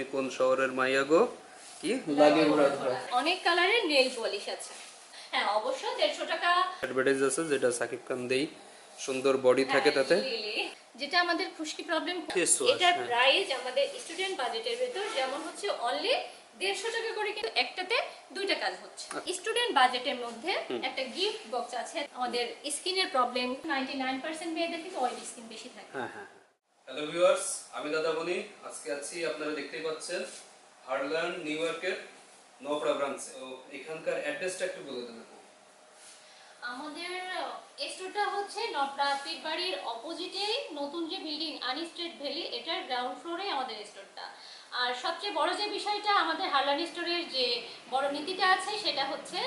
তুমি কোন শহরের মাইয়া গো কি লাগে উড়া ধরা। অনেক কালারের নেল পলিশ আছে। হ্যাঁ অবশ্যই 150 টাকা অ্যাডভার্টাইজ আছে যেটা সাকিব খান দেই, সুন্দর বডি থাকে তাতে। যেটা আমাদের খুশকি প্রবলেম, Face wash, এটার হ্যাঁ। প্রাইস আমাদের স্টুডেন্ট বাজেটের ভেতর যেমন হচ্ছে অনলি 150 টাকা করে, কিন্তু একটাতে দুইটা কাজ হচ্ছে। স্টুডেন্ট বাজেটের মধ্যে একটা গিফট বক্স আছে। আমাদের স্কিনের প্রবলেম 99% মেয়েদের কিন্তু অয়েলি স্কিন বেশি থাকে। হ্যাঁ হ্যাঁ। হ্যালো ভিউয়ার্স, আমি দাদামণি। আজকে আছি, আপনারা দেখতেই পাচ্ছেন, হার্ল্যান্ড নিউ ইয়র্কের নওপাড়া ব্রাঞ্চে। তো এখানকার অ্যাড্রেসটা একটু বলে দেবেন। আমাদের স্টোরটা হচ্ছে নপড়া পীরবাড়ির অপোজিটে নতুন যে বিল্ডিং আনি স্ট্রিট ভ্যালি, এটার গ্রাউন্ড ফ্লোরে আমাদের স্টোরটা। আর সবচেয়ে বড় যে বিষয়টা আমাদের হার্লান স্টোরের যে বড় নীতিটা আছে সেটা হচ্ছে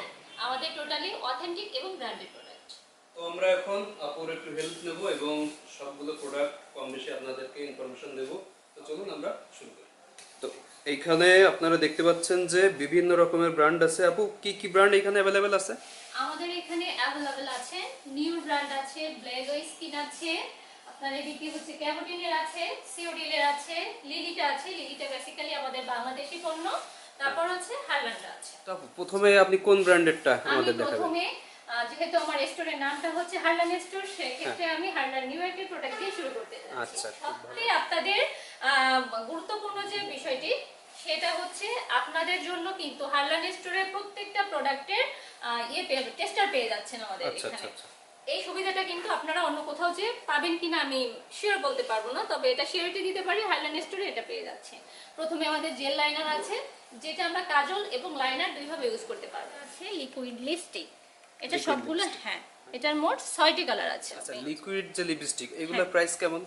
আমাদের টোটালি অথেন্টিক এবং ব্র্যান্ডেড প্রোডাক্ট। তো আমরা এখন আপুর একটু হেল্প নেব এবং সবগুলো প্রোডাক্ট কম বেশি আপনাদেরকে ইনফরমেশন দেব। তো চলুন আমরা শুরু করি। তো এইখানে আপনারা দেখতে পাচ্ছেন যে বিভিন্ন রকমের ব্র্যান্ড আছে। আপু কি কি ব্র্যান্ড এখানে অ্যাভেলেবেল আছে? আমাদের এখানে অ্যাভেলেবেল আছে নিউ ব্র্যান্ড আছে, ব্লেগো স্কিন আছে, আপনার এদিকে হচ্ছে ক্যাবোটিনের আছে, সিওডিলের আছে, লিলিটা আছে। লিলিটা বেসিক্যালি আমাদের বাংলাদেশি পণ্য। তারপর হচ্ছে হারল্যান্ড আছে। তো আপু প্রথমে আপনি কোন ব্র্যান্ডেরটা আমি আমাদের দেখাবেন? প্রথমে যেহেতু আমার স্টোরের নামটা হচ্ছে হারল্যান্ড স্টোর, সেক্ষেত্রে আমি হারল্যান্ড নিউ ইয়র্কের প্রোডাক্ট দিয়ে শুরু করতে চাচ্ছি। আচ্ছা, সবচেয়ে আপনাদের গুরুত্বপূর্ণ যে বিষয়টি সেটা হচ্ছে আপনাদের জন্য কিন্তু হারল্যান্ড স্টোরের প্রত্যেকটা প্রোডাক্টের টেস্টার পেয়ে যাচ্ছেন আমাদের আচ্ছা এখানে। আচ্ছা। এই সুবিধাটা কিন্তু আপনারা অন্য কোথাও যে পাবেন কিনা আমি শিওর বলতে পারবো না, তবে এটা শিওরিটি দিতে পারি হারল্যান্ড স্টোরে এটা পেয়ে যাচ্ছে। প্রথমে আমাদের জেল লাইনার আছে, যেটা আমরা কাজল এবং লাইনার দুইভাবে ইউজ করতে পারবো। আছে লিকুইড লিপস্টিক, এটা সবগুলো, হ্যাঁ এটার মোট 6টি কালার আছে। আচ্ছা, লিকুইড যে লিপস্টিক, এগুলোর প্রাইস কেমন?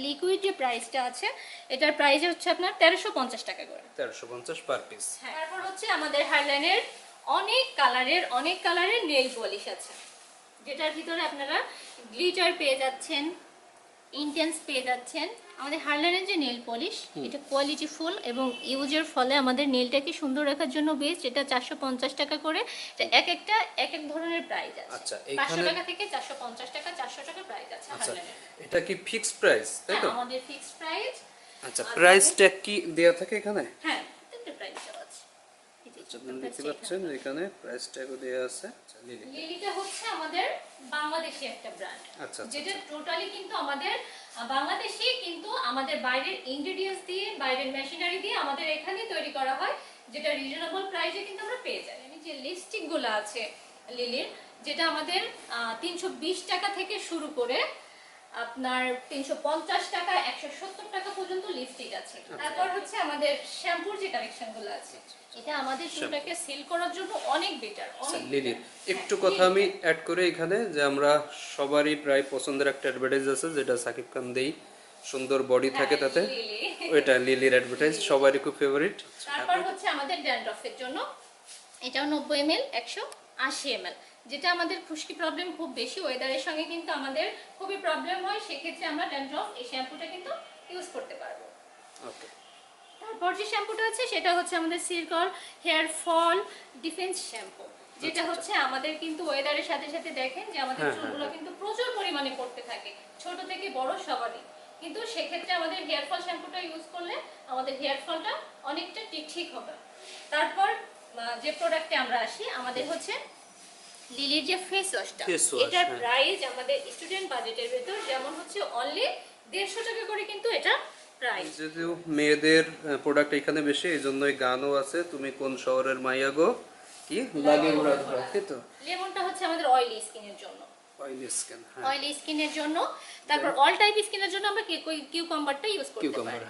লিকুইড যে প্রাইসটা আছে এটার প্রাইস হচ্ছে আপনার 1350 টাকা করে। 1350 পার পিস। তারপর হচ্ছে আমাদের হারল্যান্ডের অনেক কালারের নেল পলিশ আছে, যেটার ভিতরে আপনারা গ্লিটার পেয়ে যাচ্ছেন, ইন্টেন্স পেয়ে যাচ্ছেন। আমাদের হারল্যান্ডের যে নেল পলিশ এটা কোয়ালিটি ফুল এবং ইউজের ফলে আমাদের নেলটাকে সুন্দর রাখার জন্য বেস্ট। এটা 450 টাকা করে। এটা একটা এক এক ধরনের প্রাইস আছে। আচ্ছা, 500 টাকা থেকে 450 টাকা, 400 টাকা প্রাইস আছে হারল্যান্ডের। এটা কি ফিক্সড প্রাইস তাই তো? আমাদের ফিক্সড প্রাইস। আচ্ছা, প্রাইস ট্যাগ কি দেয়া থাকে এখানে? হ্যাঁ, প্রত্যেকটা প্রাইস দেওয়া আছে। আপনারা দেখতে পাচ্ছেন এখানে প্রাইস ট্যাগও দেয়া আছে। আচ্ছা, লিলিটা হচ্ছে আমাদের বাংলাদেশি একটা ব্র্যান্ড। আচ্ছা, যেটা টোটালি কিন্তু আমাদের বাংলাদেশি, কিন্তু আমাদের বাইরের ইনগ্রেডিয়েন্টস দিয়ে, বাইরের মেশিনারি দিয়ে আমাদের এখানে তৈরি করা হয়, যেটা রিজনেবল প্রাইসে কিন্তু আমরা পেয়ে যাই। যে লিপস্টিক গুলো আছে লিলির, যেটা আমাদের 320 টাকা থেকে শুরু করে আপনার 350 টাকা, 170 টাকা পর্যন্ত লিপস্টিক আছে। তারপর হচ্ছে আমাদের শ্যাম্পুর যে কালেকশন গুলো আছে, এটা আমাদের চুলটাকে সিল করার জন্য অনেক বেটার। লিলির একটু কথা আমি অ্যাড করে এখানে, যে আমরা সবারই প্রায় পছন্দের একটা অ্যাডভার্টাইজ আছে যেটা সাকিব খান দেই, সুন্দর বডি থাকে তাতে। ওইটা লিলির অ্যাডভার্টাইজ সবারই খুব ফেভারিট। তারপর হচ্ছে আমাদের ড্যান্ড্রফের জন্য এটাও 90 ml, 180 ml। যেটা আমাদের খুশকি প্রবলেম খুব বেশি, ওয়েদারের সঙ্গে কিন্তু আমাদের খুবই প্রবলেম হয়, সেক্ষেত্রে আমরা ড্যান্ড্রফ এই শ্যাম্পুটা কিন্তু ইউজ করতে পারবো। ওকে। তারপর যে শ্যাম্পুটা আছে সেটা হচ্ছে আমাদের সিল্কর হেয়ার ফল ডিফেন্স শ্যাম্পু, যেটা হচ্ছে আমাদের কিন্তু ওয়েদারের সাথে সাথে দেখেন যে আমাদের চুলগুলো কিন্তু প্রচুর পরিমাণে পড়তে থাকে, ছোট থেকে বড় সবারই। কিন্তু সেক্ষেত্রে আমাদের হেয়ার ফল শ্যাম্পুটা ইউজ করলে আমাদের হেয়ার ফলটা অনেকটা ঠিক হবে। তারপর যে প্রোডাক্টে আমরা আসি, আমাদের হচ্ছে লিলির যে ফেস ওয়াশটা, এটার প্রাইস আমাদের স্টুডেন্ট বাজেটের ভেতর যেমন হচ্ছে অনলি 150 টাকা করে, কিন্তু এটা প্রাইস। যদিও মেয়েদের প্রোডাক্ট এখানে বেশি, এই জন্যই গানও আছে, তুমি কোন শহরের মাইয়া গো কি লাগে উড়া ধরা, তাই তো? লেমনটা হচ্ছে আমাদের অয়েলি স্কিনের জন্য, অয়েলি স্কিন। হ্যাঁ, অয়েলি স্কিনের জন্য। তারপর অল টাইপ স্কিনের জন্য আমরা কিউকাম্বারটা ইউজ করতে পারি।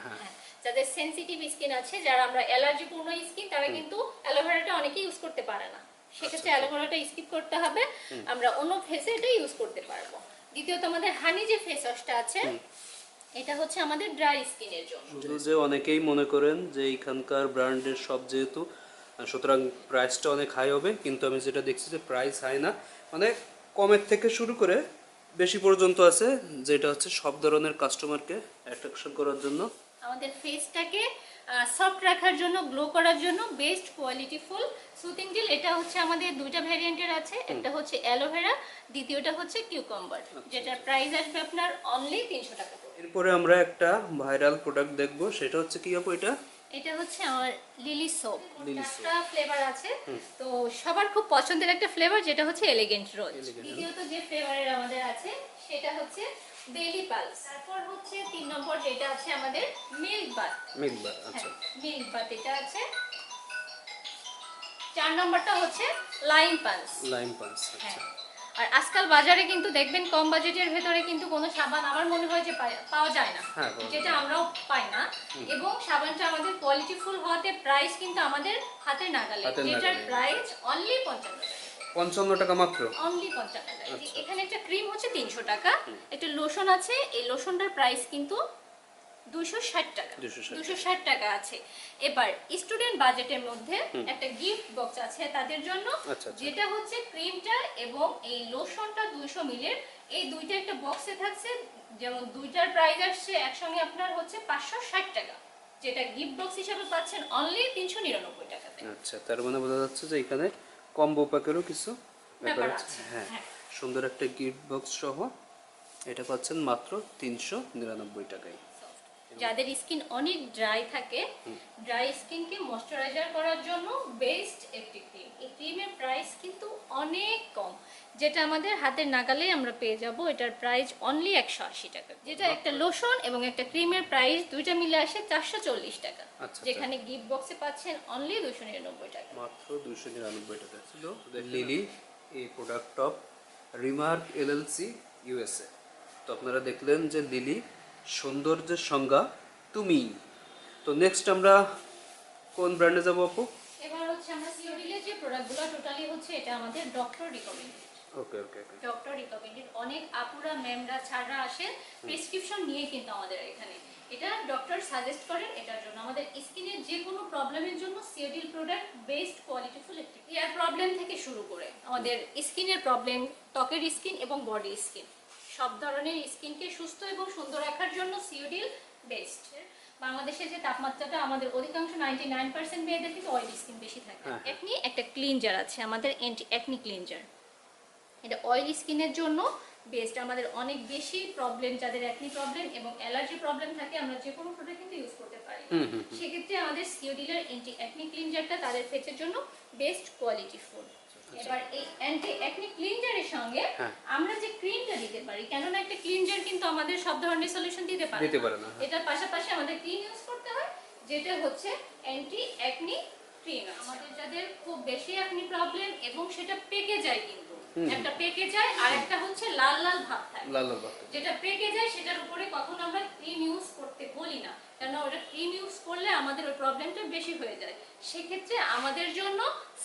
যাদের সেনসিটিভ স্কিন আছে, যারা আমরা অ্যালার্জিপূর্ণ স্কিন, তারা কিন্তু অ্যালোভেরাটা অনেকে ইউজ করতে পারে না, সেক্ষেত্রে অ্যালোভেরাটা স্কিপ করতে হবে, আমরা অন্য ফেসে এটা ইউজ করতে পারবো। দ্বিতীয়ত আমাদের হানি যে ফেস ওয়াশটা আছে, এটা হচ্ছে আমাদের ড্রাই স্কিনের জন্য। শুধু যে অনেকেই মনে করেন যে এইখানকার ব্র্যান্ডের সব যেহেতু, সুতরাং প্রাইসটা অনেক হাই হবে, কিন্তু আমি যেটা দেখছি যে প্রাইস হাই না, মানে কমের থেকে শুরু করে বেশি পর্যন্ত আছে, যেটা হচ্ছে সব ধরনের কাস্টমারকে অ্যাট্রাকশন করার জন্য, আমাদের ফেসটাকে সফট রাখার জন্য, গ্লো করার জন্য best quality full soothing jail. এটা হচ্ছে আমাদের দুইটা ভ্যারিয়েন্টের আছে, একটা হচ্ছে অ্যালোভেরা, দ্বিতীয়টা হচ্ছে কিউকাম্বার, যেটার প্রাইস আসবে আপনার অনলি 300 টাকা করে। এরপরে আমরা একটা ভাইরাল প্রোডাক্ট দেখব, সেটা হচ্ছে কি আপু? এটা হচ্ছে আমার লিলি সোপ। Lily soap. একটা ফ্লেভার আছে, তো সবার খুব পছন্দের একটা ফ্লেভার যেটা হচ্ছে এলিগেন্ট রোজ। Elegant দ্বিতীয়ত যে ফ্লেভারের আমাদের আছে সেটা হচ্ছে বেলি পালস। তারপর হচ্ছে 3 নম্বর যেটা আছে আমাদের মিল্ক বাথ। মিল্ক বার, আচ্ছা। মিল্ক বাথ এটা আছে। 4 নম্বরটা হচ্ছে লাইম পালস। লাইম পাঞ্চ, আচ্ছা। আর আজকাল বাজারে কিন্তু দেখবেন কম বাজেটের ভেতরে কিন্তু কোনো সাবান আমার মনে হয় যে পাওয়া যায় না, হ্যাঁ, পাওয়া যেটা যায়। আমরাও পাই না। এবং সাবানটা আমাদের কোয়ালিটিফুল হওয়াতে প্রাইস কিন্তু আমাদের হাতের নাগালে, হাতের যেটার নাগালে। প্রাইস অনলি 55 টাকা। 55 টাকা মাত্র? অনলি 55 টাকা। আচ্ছা। এখানে একটা ক্রিম হচ্ছে 300 টাকা, একটা লোশন আছে, এই লোশনটার প্রাইস কিন্তু 260 টাকা। 260 260 টাকা আছে। এবার স্টুডেন্ট বাজেটের মধ্যে একটা গিফট বক্স আছে তাদের জন্য, আচ্ছা, আচ্ছা। যেটা হচ্ছে ক্রিমটা এবং এই লোশনটা 200 মিলির, এই দুইটা একটা বক্সে থাকছে। যেমন দুইটার প্রাইস আসছে একসঙ্গে আপনার হচ্ছে 560 টাকা, যেটা গিফট বক্স হিসেবে পাচ্ছেন অনলি 399 টাকাতে। আচ্ছা, তার মানে বোঝা যাচ্ছে যে এখানে কম্বো প্যাকেরও কিছু ব্যাপার ব্যাপার আছে। আছে, হ্যাঁ, হ্যাঁ। সুন্দর একটা গিফট বক্স সহ এটা পাচ্ছেন মাত্র 399 টাকায়। যাদের স্কিন অনেক ড্রাই থাকে, ড্রাই স্কিনকে ময়শ্চারাইজার করার জন্য বেস্ট একটি ক্রিম। এই ক্রিমের প্রাইস কিন্তু অনেক কম, যেটা আমাদের হাতের নাগালেই আমরা পেয়ে যাব। এটার প্রাইস অনলি 180 টাকা, যেটা একটা লোশন এবং একটা ক্রিমের প্রাইস দুইটা মিলে আসে 440 টাকা, আচ্ছা, যেখানে গিফট বক্সে পাচ্ছেন অনলি 299 টাকা। মাত্র 299 টাকা ছিল লিলি এই product of remark LLC USA. তো আপনারা দেখলেন যে লিলি সৌন্দর্যের সংজ্ঞা তুমি। তো নেক্সট আমরা কোন ব্র্যান্ডে যাব আপু? এবার হচ্ছে আমরা সিওডিলের যে প্রোডাক্টগুলো টোটালি হচ্ছে এটা আমাদের doctor recommended. Okay okay okay. Doctor recommended. অনেক আপুরা ম্যামরা ছাড়া আসেন প্রেসক্রিপশন নিয়ে কিন্তু আমাদের এখানে, এটা ডক্টর সাজেস্ট করেন। এটার জন্য আমাদের স্কিনের যে কোনো প্রবলেমের জন্য সিওডিল প্রোডাক্ট বেস্ট কোয়ালিটিফুল। একটি হেয়ার প্রবলেম থেকে শুরু করে আমাদের স্কিনের প্রবলেম, ত্বকের স্কিন এবং বডি স্কিন, সব ধরনের স্কিনকে সুস্থ এবং সুন্দর রাখার জন্য সিওডিল বেস্ট। বাংলাদেশে যে তাপমাত্রাটা আমাদের অধিকাংশ 99% মেয়েদের কিন্তু অয়েলি স্কিন বেশি থাকে। হ্যাঁ। একনি একটা ক্লিনজার আছে আমাদের, অ্যান্টি অ্যাকনি ক্লিনজার। এটা অয়েলি স্কিনের জন্য বেস্ট। আমাদের অনেক বেশি প্রবলেম, যাদের অ্যাকনি প্রবলেম এবং অ্যালার্জি প্রবলেম থাকে, আমরা যে কোনো প্রোডাক্ট কিন্তু ইউজ করতে পারি। সেক্ষেত্রে আমাদের সিওডিলের অ্যান্টি অ্যাকনি ক্লিনজারটা তাদের ফেসের জন্য বেস্ট কোয়ালিটি ফুড। এবার এই অ্যান্টি অ্যাকনি ক্লিনজারের সঙ্গে আমরা যে ক্রিমটা দিতে পারি, কেননা একটা ক্লিনজার কিন্তু আমাদের সব ধরনের সলিউশন দিতে পারে না। এটার পাশাপাশি আমাদের ক্রিম ইউজ করতে হয়, যেটা হচ্ছে অ্যান্টি অ্যাকনি ক্রিম। আমাদের যাদের খুব বেশি অ্যাকনি প্রবলেম এবং সেটা পেকে যায়, কিন্তু একটা পেকে যায় আর একটা হচ্ছে লাল লাল ভাব থাকে, লাল লাল ভাব। যেটা পেকে যায় সেটার উপরে কখনো আমরা ক্রিম ইউজ করতে বলি না, কারণ ওটা ক্রিম ইউজ করলে আমাদের ওই প্রবলেমটা বেশি হয়ে যায়। সেক্ষেত্রে আমাদের জন্য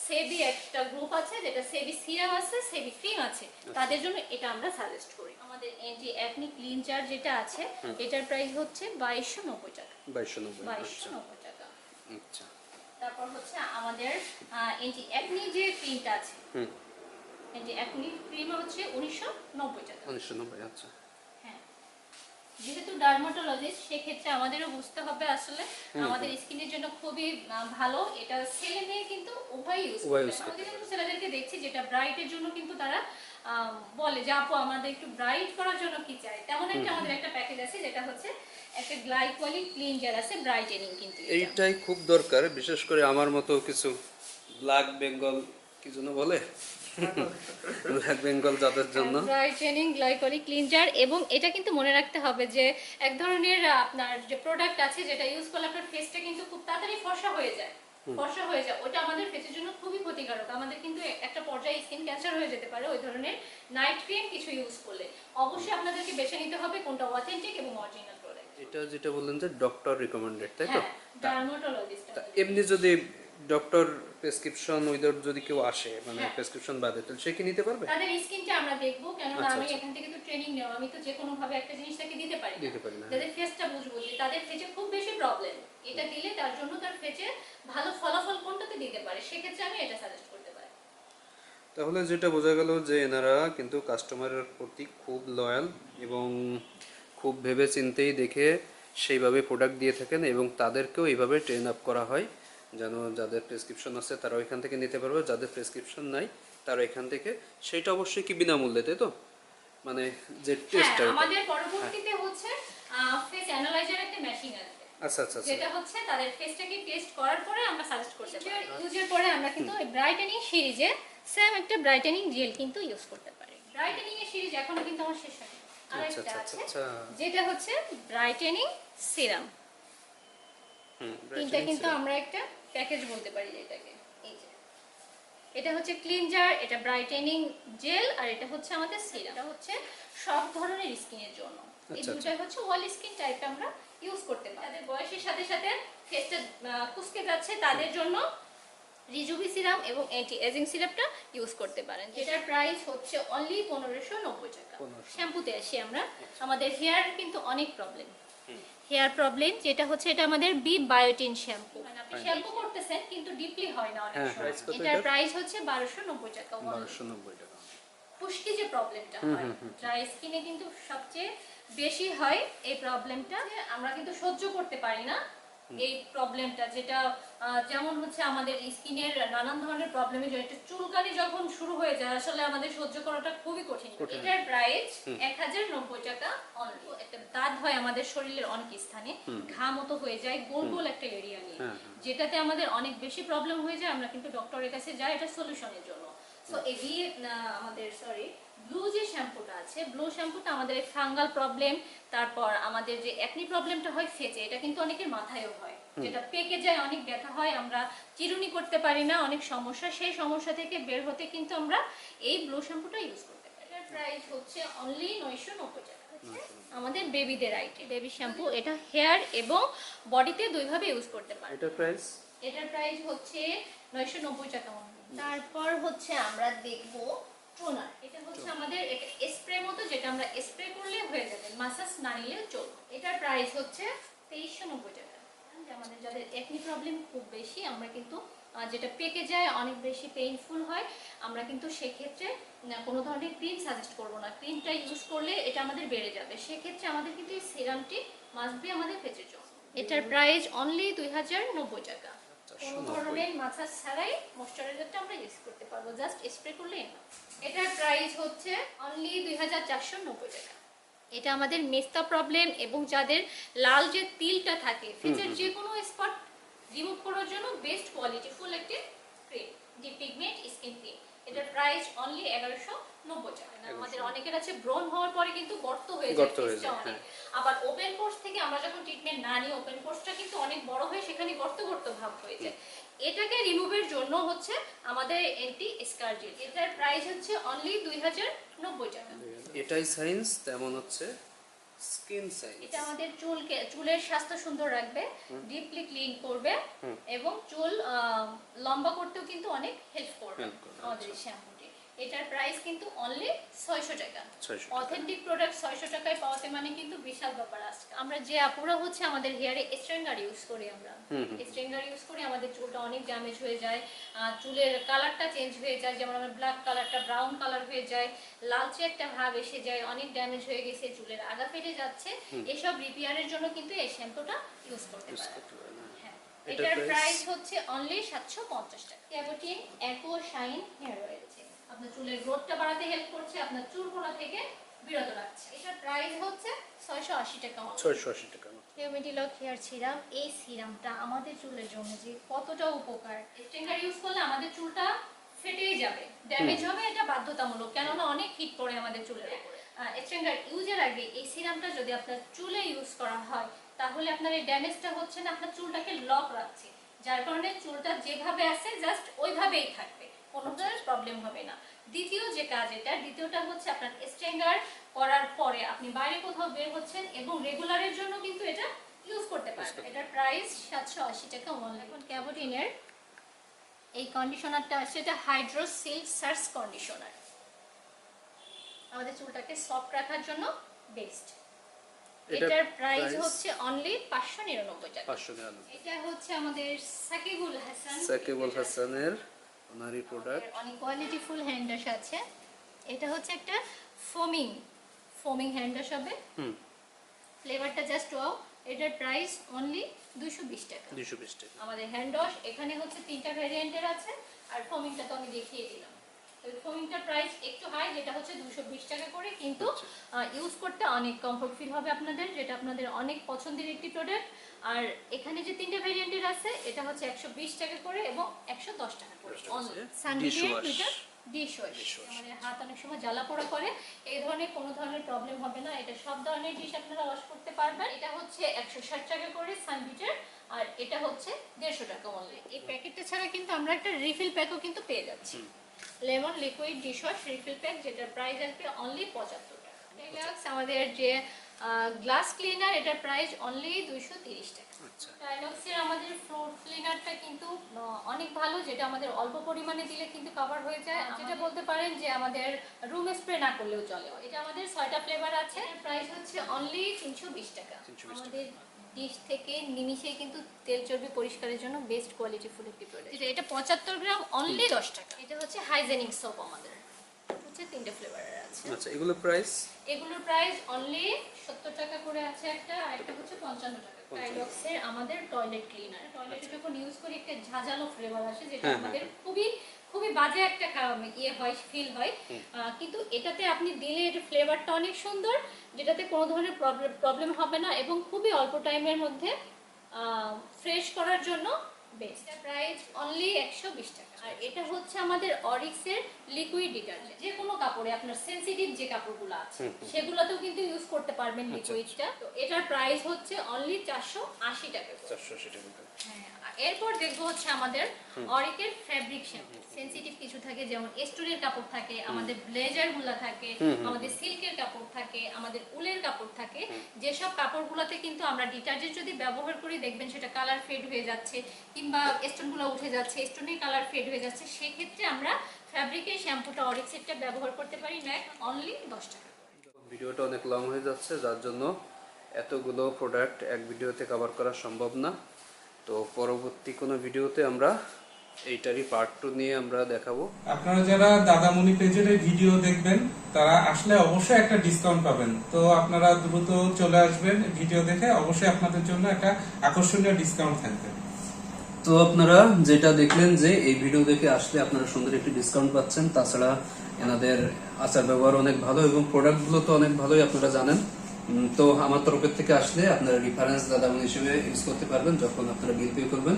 সেবি একটা গ্রুপ আছে, যেটা সেবি সিরাম আছে, সেবি ক্রিম আছে, তাদের জন্য এটা আমরা সাজেস্ট করি। আমাদের অ্যান্টি অ্যাকনি ক্লিনজার যেটা আছে, এটার প্রাইস হচ্ছে 2290 টাকা। 2290 টাকা। আচ্ছা। তারপর হচ্ছে আমাদের অ্যান্টি অ্যাকনি যে ক্রিমটা আছে, অ্যান্টি অ্যাকনি ক্রিম হচ্ছে 1990 টাকা। 1990, আচ্ছা। হ্যাঁ, যেহেতু ডার্মাটোলজিস্ট, সেক্ষেত্রে আমাদেরও বুঝতে হবে আসলে আমাদের স্কিনের জন্য খুবই ভালো। এটা ছেলে মেয়ে কিন্তু উভয় ইউজ করতে পারে। আমাদের কিন্তু ছেলেদেরকে দেখছি যেটা ব্রাইটের জন্য কিন্তু তারা বলে যে আপু আমাদের একটু ব্রাইট করার জন্য কি চাই, তেমন একটা আমাদের একটা প্যাকেজ আছে, যেটা হচ্ছে একটা গ্লাইকোলিক ক্লিনজার আছে ব্রাইটেনিং। কিন্তু এইটাই খুব দরকার, বিশেষ করে আমার মতো কিছু ব্ল্যাক বেঙ্গল কি জন্য বলে ব্ল্যাক বেঙ্গল যাদের জন্য ব্রাইটেনিং গ্লাইকোলিক ক্লিনজার। এবং এটা কিন্তু মনে রাখতে হবে যে এক ধরনের আপনার যে প্রোডাক্ট আছে, যেটা ইউজ করলে আপনার ফেসটা কিন্তু খুব তাড়াতাড়ি ফর্সা হয়ে যায়, ওটা আমাদের ফেসের জন্য খুবই ক্ষতিকারক। আমাদের কিন্তু একটা পর্যায়ে স্কিন ক্যান্সার হয়ে যেতে পারে ওই ধরনের নাইট ক্রিম কিছু ইউজ করলে। অবশ্যই আপনাদেরকে বেছে নিতে হবে কোনটা অথেন্টিক এবং অরিজিনাল প্রোডাক্ট। এটা যেটা বললেন যে ডক্টর রিকমেন্ডেড, তাই তো? ডার্মাটোলজিস্ট। এমনি যদি ডক্টর প্রেসক্রিপশন উইদাউট যদি কেউ আসে, মানে প্রেসক্রিপশন বাদে, তাহলে সে কি নিতে পারবে? তাদের স্কিনটা আমরা দেখব, কেননা আমি এখান থেকে তো ট্রেনিং নেওয়া, আমি তো যে কোনো ভাবে একটা জিনিস তাকে দিতে পারি না। তাদের ফেসটা বুঝবো যে তাদের ফেসে খুব বেশি প্রবলেম, এটা দিলে তার জন্য তার ফেসে ভালো ফলাফল কোনটাতে দিতে পারে, সেক্ষেত্রে আমি এটা সাজেস্ট করতে পারি। তাহলে যেটা বোঝা গেল যে এনারা কিন্তু কাস্টমারের প্রতি খুব লয়াল এবং খুব ভেবে চিন্তেই দেখে সেইভাবে প্রোডাক্ট দিয়ে থাকেন, এবং তাদেরকেও এইভাবে ট্রেন আপ করা হয় যেন যাদের প্রেসক্রিপশন আছে তারা ওইখান থেকে নিতে পারবে, যাদের প্রেসক্রিপশন নাই তারা এখান থেকে। সেটা অবশ্যই কি বিনামূল্যে, তাই তো? মানে যে টেস্টটা আমাদের পরবর্তীতে হচ্ছে ফেস অ্যানালাইজার একটা মেশিন আছে, আচ্ছা আচ্ছা আচ্ছা যেটা হচ্ছে তাদের ফেসটাকে টেস্ট করার পরে আমরা সাজেস্ট করতে পারি। ইউজের পরে আমরা কিন্তু ব্রাইটেনিং সিরিজে সেম একটা ব্রাইটেনিং জেল কিন্তু ইউজ করতে পারি। ব্রাইটেনিং এর সিরিজ এখনো কিন্তু আমার শেষ হয়নি। আর আচ্ছা একটা আচ্ছা আছে আচ্ছা যেটা হচ্ছে ব্রাইটেনিং সিরাম। তিনটা কিন্তু আমরা একটা প্যাকেজ বলতে পারি যেটাকে। এই যে এটা হচ্ছে ক্লিনজার, এটা ব্রাইটেনিং জেল, আর এটা হচ্ছে আমাদের সিরাম। এটা হচ্ছে সব ধরনের স্কিনের জন্য। এই আচ্ছা, দুটোই হচ্ছে অল স্কিন টাইপটা আমরা ইউজ করতে পারি। তাদের বয়সের সাথে সাথে ফেসটা কুঁচকে যাচ্ছে তাদের জন্য রিজুভি সিরাম এবং অ্যান্টি এজিং সিরাপটা ইউজ করতে পারেন। যেটার প্রাইস হচ্ছে অনলি 1590 টাকা। 1500 শ্যাম্পুতে আসি আমরা। আমাদের হেয়ার কিন্তু অনেক প্রবলেম, হেয়ার প্রবলেম যেটা হচ্ছে এটা আমাদের বি বায়োটিন শ্যাম্পু। মানে আপনি শ্যাম্পু করতেছেন কিন্তু ডিপলি হয় না অনেক হ্যাঁ, সময়। price কত এটার এটার? প্রাইস হচ্ছে 1290 টাকা। 1290 টাকা। খুশকি যে প্রবলেমটা হয় ড্রাই স্কিনে কিন্তু সবচেয়ে বেশি হয় এই প্রবলেমটা। আমরা কিন্তু সহ্য করতে পারি না এই প্রবলেমটা, যেটা যেমন হচ্ছে আমাদের স্কিনের নানান ধরনের প্রবলেমে যেটা চুলকানি যখন শুরু হয়ে যায় আসলে আমাদের সহ্য করাটা খুবই কঠিন। এটার প্রাইস 1090 টাকা অনলি। একটা দাগ হয় আমাদের শরীরের অনেক স্থানে, ঘা মতো হয়ে যায় গোল গোল একটা এরিয়া নিয়ে, যেটাতে আমাদের অনেক বেশি প্রবলেম হয়ে যায়। আমরা কিন্তু ডক্টরের কাছে যাই এটা সলিউশনের জন্য। সো এই আমাদের ব্লু যে শ্যাম্পুটা আছে, ব্লু শ্যাম্পুটা আমাদের ফাঙ্গাল প্রবলেম, তারপর আমাদের যে একনি প্রবলেমটা হয় ফেচে, এটা কিন্তু অনেকের মাথায়ও হয়, যেটা পেকে যায়, অনেক ব্যথা হয়, আমরা চিরুনি করতে পারি না, অনেক সমস্যা। সেই সমস্যা থেকে বের হতে কিন্তু আমরা এই ব্লু শ্যাম্পুটা ইউজ করতে পারি। এটার প্রাইস হচ্ছে অনলি 990 টাকা। আমাদের বেবিদের আইটেম বেবি শ্যাম্পু, এটা হেয়ার এবং বডিতে দুইভাবে ইউজ করতে পারি। এটার প্রাইস? এটার প্রাইস হচ্ছে 990 টাকা। তারপর হচ্ছে আমরা দেখব টোনার। এটা হচ্ছে আমাদের এটা স্প্রে মতো, যেটা আমরা স্প্রে করলে হয়ে যাবে, মাসাজ না নিলেও চলবে। এটার প্রাইস হচ্ছে 2390 টাকা। আমাদের যাদের একনি প্রবলেম খুব বেশি, আমরা কিন্তু যেটা পেকে যায়, অনেক বেশি পেইনফুল হয়, আমরা কিন্তু সেক্ষেত্রে কোনো ধরনের ক্রিম সাজেস্ট করব না। ক্রিমটা ইউজ করলে এটা আমাদের বেড়ে যাবে, সেক্ষেত্রে আমাদের কিন্তু এই সিরামটি মাস্ট বি আমাদের ফেসের জন্য। এটার প্রাইস অনলি 2090 টাকা। কোনো ধরনের মাসাজ ছাড়াই ময়শ্চারাইজারটা আমরা ইউজ করতে পারবো, জাস্ট স্প্রে করলেই না। এটার প্রাইস হচ্ছে অনলি 2490 টাকা। এটা আমাদের মেস্তা প্রবলেম এবং যাদের লাল যে তিলটা থাকে ফেসের যে কোনো স্পট রিমুভ করার জন্য বেস্ট কোয়ালিটি ফুল একটি cream, D pigment skin cream. এটার প্রাইস অনলি 1190 টাকা। আমাদের অনেকের আছে ব্রণ হওয়ার পরে কিন্তু গর্ত হয়ে যায় ফেসটা অনেক, আবার ওপেন পোর্স থেকে আমরা যখন ট্রিটমেন্ট না নিই ওপেন পোর্সটা কিন্তু অনেক বড় হয়ে সেখানে গর্ত গর্ত ভাব হয়ে যায়। এটাকে রিমুভের জন্য হচ্ছে আমাদের অ্যান্টি স্কার জেল। এটার প্রাইস হচ্ছে অনলি 2090 টাকা। এটাই সায়েন্স, তেমন হচ্ছে স্কিন সায়েন্স। এটা আমাদের চুলের স্বাস্থ্য সুন্দর রাখবে, ডিপলি ক্লিন করবে এবং চুল লম্বা করতেও কিন্তু অনেক হেল্প করবে আমাদের এই শ্যাম্পুটি। এটার প্রাইস কিন্তু অনলি 600 টাকা। অথেন্টিক প্রোডাক্ট 600 টাকায় পাওয়াতে মানে কিন্তু বিশাল ব্যাপার। আজকে আমরা যে আপুরা হচ্ছে আমাদের হেয়ারে স্ট্রেঙ্গার ইউজ করি, আমরা স্ট্রেঙ্গার ইউজ করি, আমাদের চুলটা অনেক ড্যামেজ হয়ে যায়, চুলের কালারটা চেঞ্জ হয়ে যায়, যেমন আমার ব্ল্যাক কালারটা ব্রাউন কালার হয়ে যায়, লালচে একটা ভাব এসে যায়, অনেক ড্যামেজ হয়ে গেছে, চুলের আগা ফেটে যাচ্ছে, এসব রিপেয়ারের জন্য কিন্তু এই শ্যাম্পুটা ইউজ করতে পারেন। হ্যাঁ, এটার প্রাইস হচ্ছে অনলি 750 টাকা। ক্যাবোটিন অ্যাকো শাইন হেয়ার অয়েল, আপনার চুলের গ্রোথটা বাড়াতে হেল্প করছে, আপনার চুলকোনা থেকে বিরত রাখছে। এটার প্রাইস হচ্ছে 680 টাকা। 680 টাকা। হিউমিডিলক হেয়ার সিরাম, এই সিরামটা আমাদের চুলের জন্য যে কতটা উপকার। স্ট্রেঙ্গার ইউজ করলে আমাদের চুলটা ফেটেই যাবে, ড্যামেজ হবে, এটা বাধ্যতামূলক, কেননা অনেক হিট পড়ে আমাদের চুলের উপরে। স্ট্রেঙ্গার ইউজের আগে এই সিরামটা যদি আপনার চুলে ইউজ করা হয় তাহলে আপনার এই ড্যামেজটা হচ্ছে না, আপনার চুলটাকে লক রাখছে, যার কারণে চুলটা যেভাবে আছে জাস্ট ওইভাবেই থাকবে, কোনো ধরনের প্রবলেম হবে না। দ্বিতীয় যে কাজ, দ্বিতীয়টা হচ্ছে আপনার স্ট্রেঙ্গার করার পরে আপনি বাইরে কোথাও বের হচ্ছেন এবং রেগুলারের জন্য কিন্তু এটা ইউজ করতে পারবেন। এটার প্রাইস 780 টাকা অনলি। এখন ক্যাবোটিনের এই কন্ডিশনারটা আছে, এটা হাইড্রো সিল্ক সার্চ কন্ডিশনার, আমাদের চুলটাকে সফট রাখার জন্য বেস্ট। এটার প্রাইস হচ্ছে অনলি 599 টাকা। 599। এটা হচ্ছে আমাদের সাকিবুল হাসানের ওনারই প্রোডাক্ট, অনেক কোয়ালিটিফুল হ্যান্ড ওয়াশ আছে। এটা হচ্ছে একটা ফোমিং হ্যান্ড ওয়াশ হবে, ফ্লেভারটা জাস্ট ওয়াও। এটার প্রাইস অনলি 220 টাকা। 220 টাকা। আমাদের হ্যান্ড ওয়াশ এখানে হচ্ছে 3টা ভ্যারিয়েন্টের আছে, আর ফোমিংটা তো আমি দেখিয়ে দিলাম। ফোমিংটার প্রাইস একটু হাই, যেটা হচ্ছে 220 টাকা করে, কিন্তু ইউজ করতে অনেক কমফোর্ট ফিল হবে আপনাদের, যেটা আপনাদের অনেক পছন্দের একটি প্রোডাক্ট। আর এখানে যে তিনটা ভেরিয়েন্টের আছে, এটা হচ্ছে 120 টাকা করে এবং 110 টাকা করে। সানডিপের দুইটা ডিশ ওয়াশ, আমাদের হাত অনেক সময় জ্বালা পোড়া করে, এই ধরনের কোনো ধরনের প্রবলেম হবে না। এটা সব ধরনের ডিশ আপনারা ওয়াশ করতে পারবেন। এটা হচ্ছে 160 টাকা করে সানবিটের, আর এটা হচ্ছে 150 টাকা অনলি। এই প্যাকেটটা ছাড়া কিন্তু আমরা একটা রিফিল প্যাকও কিন্তু পেয়ে যাচ্ছি, lemon liquid dish wash refill pack, যেটার প্রাইস আসবে অনলি 75 টাকা। ডেলাক্স আমাদের যে গ্লাস ক্লিনার, এটার প্রাইস অনলি 230 টাকা। ডায়লক্সের আমাদের ফ্লোর ক্লিনারটা কিন্তু অনেক ভালো, যেটা আমাদের অল্প পরিমাণে দিলে কিন্তু কভার হয়ে যায়। যেটা বলতে পারেন যে আমাদের রুম স্প্রে না করলেও চলে। এটা আমাদের 6টা ফ্লেভার আছে, প্রাইস হচ্ছে অনলি 320 টাকা। আমাদের ডিশ থেকে নিমিশেই কিন্তু তেল চর্বি পরিষ্কারের জন্য বেস্ট কোয়ালিটি ফুড একটি প্রোডাক্ট। এটা 75 গ্রাম অনলি 10 টাকা। এটা হচ্ছে হাইজেনিক সোপ, আমাদের হচ্ছে 3টে ফ্লেভারের আছে। আচ্ছা, এগুলোর প্রাইস? এগুলোর প্রাইস অনলি 70 টাকা করে আছে একটা, আর একটা হচ্ছে 55 টাকা। ডায়লক্সের আমাদের টয়লেট ক্লিনার, টয়লেটে যখন ইউজ করি একটা ঝাঁঝালো ফ্লেভার আসে, যেটা আমাদের খুবই খুবই বাজে একটা ইয়ে হয়, ফিল হয়, কিন্তু এটাতে আপনি দিলে এর ফ্লেভারটা অনেক সুন্দর, যেটাতে কোনো ধরনের প্রবলেম হবে না এবং খুবই অল্প টাইমের মধ্যে ফ্রেশ করার জন্য বেস্ট। প্রাইস অনলি 120 টাকা। আর এটা হচ্ছে আমাদের অরিক্সের লিকুইড ডিটারজেন্ট, যে কোনো কাপড়ে আপনার সেনসিটিভ যে কাপড়গুলো আছে সেগুলোতেও কিন্তু ইউজ করতে পারবেন লিকুইডটা। তো এটার প্রাইস হচ্ছে অনলি 480 টাকা। 480 টাকা। হ্যাঁ, এরপর দেখবো হচ্ছে আমাদের অরিকের ফ্যাব্রিক শ্যাম্পু। সেনসিটিভ কিছু থাকে, যেমন স্টোনের কাপড় থাকে, আমাদের ব্লেজার গুলা থাকে, আমাদের সিল্কের কাপড় থাকে, আমাদের উলের কাপড় থাকে। যেসব কাপড়গুলোতে কিন্তু আমরা ডিটারজেন্ট যদি ব্যবহার করি, দেখবেন সেটা কালার ফেড হয়ে যাচ্ছে কিংবা স্টোনগুলো উঠে যাচ্ছে, স্টোনের কালার ফেড হয়ে যাচ্ছে, সেক্ষেত্রে আমরা ফ্যাব্রিকের শ্যাম্পুটা অরিক্সেরটা ব্যবহার করতে পারি, নেট অনলি 10 টাকা। ভিডিওটা অনেক লং হয়ে যাচ্ছে, যার জন্য এতগুলো প্রোডাক্ট এক ভিডিওতে কভার করা সম্ভব না। তো পরবর্তী কোনো ভিডিওতে আমরা এইটারই পার্ট 2 নিয়ে আমরা দেখাবো। আপনারা যারা দাদামণি পেজের এই ভিডিও দেখবেন, তারা আসলে অবশ্যই একটা ডিসকাউন্ট পাবেন। তো আপনারা দ্রুত চলে আসবেন ভিডিও দেখে, অবশ্যই আপনাদের জন্য একটা আকর্ষণীয় ডিসকাউন্ট থাকবে। তো আপনারা যেটা দেখলেন যে এই ভিডিও দেখে আসলে আপনারা সুন্দর একটি ডিসকাউন্ট পাচ্ছেন। তাছাড়া এনাদের আচার ব্যবহার অনেক ভালো এবং প্রোডাক্টগুলো তো অনেক ভালোই আপনারা জানেন। তো আমার তরফের থেকে আসলে আপনারা রেফারেন্স দাদামণি হিসেবে ইউজ করতে পারবেন যখন আপনারা বিল পে করবেন।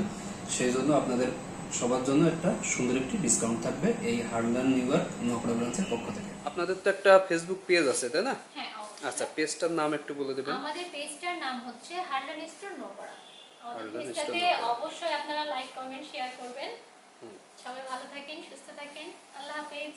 সেই জন্য আপনাদের সবার জন্য একটা সুন্দর একটি ডিসকাউন্ট থাকবে এই হার্ডল্যান্ড নিউ ইয়র্ক নোয়াপাড়া ব্রাঞ্চের পক্ষ থেকে। আপনাদের তো একটা ফেসবুক পেজ আছে, তাই না? হ্যাঁ, আচ্ছা, পেজটার নাম একটু বলে দেবেন। আমাদের পেজটার নাম হচ্ছে হার্ডল্যান্ড স্টোর নোয়াপাড়া। আমাদের হার্ডল্যান্ড পেজটাতে স্টোর অবশ্যই আপনারা লাইক, কমেন্ট, শেয়ার করবেন। সবাই ভালো থাকেন, সুস্থ থাকেন। আল্লাহ হাফেজ।